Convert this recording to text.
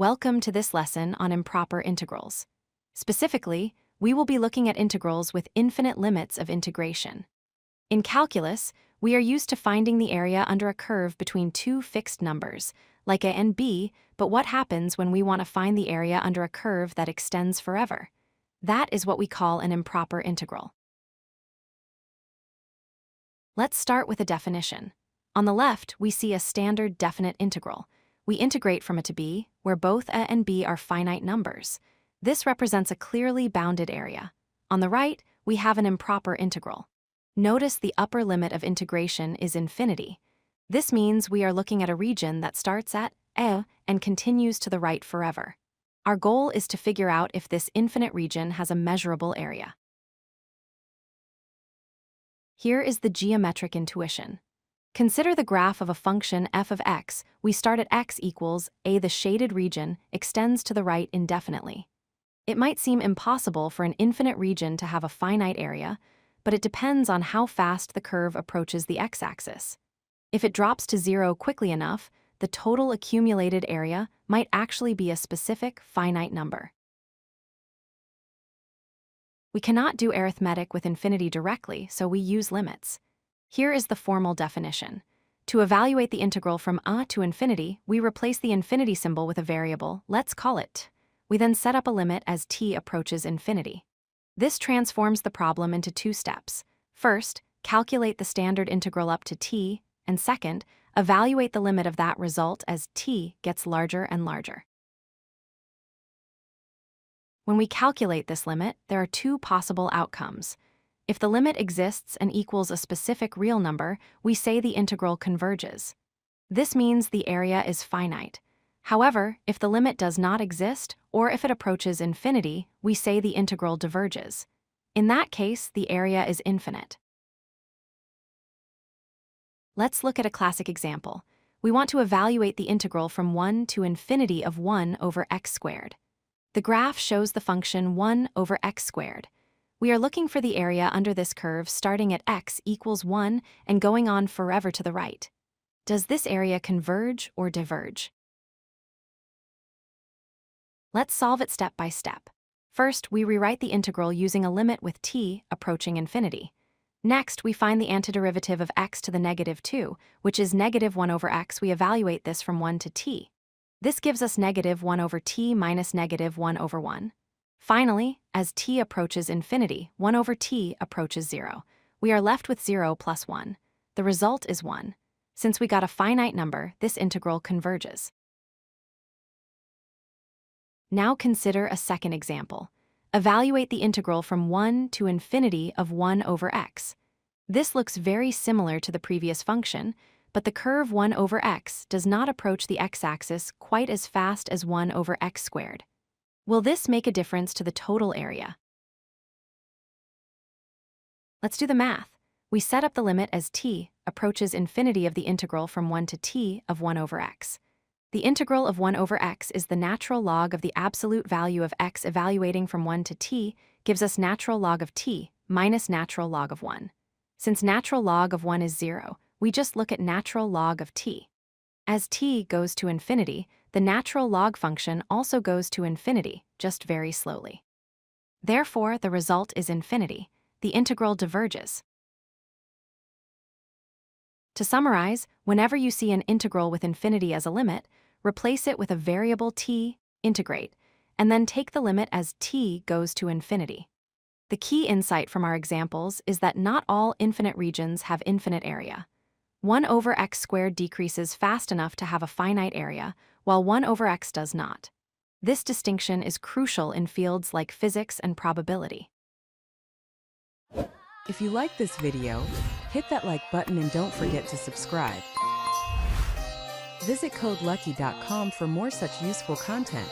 Welcome to this lesson on improper integrals. Specifically, we will be looking at integrals with infinite limits of integration. In calculus, we are used to finding the area under a curve between two fixed numbers, like a and b, but what happens when we want to find the area under a curve that extends forever? That is what we call an improper integral. Let's start with a definition. On the left, we see a standard definite integral. We integrate from a to b, where both a and b are finite numbers. This represents a clearly bounded area. On the right, we have an improper integral. Notice the upper limit of integration is infinity. This means we are looking at a region that starts at a and continues to the right forever. Our goal is to figure out if this infinite region has a measurable area. Here is the geometric intuition. Consider the graph of a function f of x. We start at x equals a. The shaded region extends to the right indefinitely. It might seem impossible for an infinite region to have a finite area, but it depends on how fast the curve approaches the x-axis. If it drops to 0 quickly enough, the total accumulated area might actually be a specific finite number. We cannot do arithmetic with infinity directly, so we use limits. Here is the formal definition. To evaluate the integral from a to infinity, we replace the infinity symbol with a variable, let's call it t. We then set up a limit as t approaches infinity. This transforms the problem into two steps. First, calculate the standard integral up to t, and second, evaluate the limit of that result as t gets larger and larger. When we calculate this limit, there are two possible outcomes. If the limit exists and equals a specific real number, we say the integral converges. This means the area is finite. However, if the limit does not exist, or if it approaches infinity, we say the integral diverges. In that case, the area is infinite. Let's look at a classic example. We want to evaluate the integral from 1 to infinity of 1 over x squared. The graph shows the function 1 over x squared. We are looking for the area under this curve starting at x equals 1 and going on forever to the right. Does this area converge or diverge? Let's solve it step by step. First, we rewrite the integral using a limit with t approaching infinity. Next, we find the antiderivative of x to the negative 2, which is negative 1 over x. We evaluate this from 1 to t. This gives us negative 1 over t minus negative 1 over 1. Finally, as t approaches infinity, 1 over t approaches 0. We are left with 0 plus 1. The result is 1. Since we got a finite number, this integral converges. Now consider a second example. Evaluate the integral from 1 to infinity of 1 over x. This looks very similar to the previous function, but the curve 1 over x does not approach the x-axis quite as fast as 1 over x squared. Will this make a difference to the total area? Let's do the math. We set up the limit as t approaches infinity of the integral from 1 to t of 1 over x. The integral of 1 over x is the natural log of the absolute value of x. Evaluating from 1 to t gives us natural log of t minus natural log of 1. Since natural log of 1 is 0, we just look at natural log of t. As t goes to infinity, the natural log function also goes to infinity, just very slowly. Therefore, the result is infinity. The integral diverges. To summarize, whenever you see an integral with infinity as a limit, replace it with a variable t, integrate, and then take the limit as t goes to infinity. The key insight from our examples is that not all infinite regions have infinite area. 1 over x squared decreases fast enough to have a finite area, while 1 over x does not. This distinction is crucial in fields like physics and probability. If you like this video, hit that like button and don't forget to subscribe. Visit codelucky.com for more such useful content.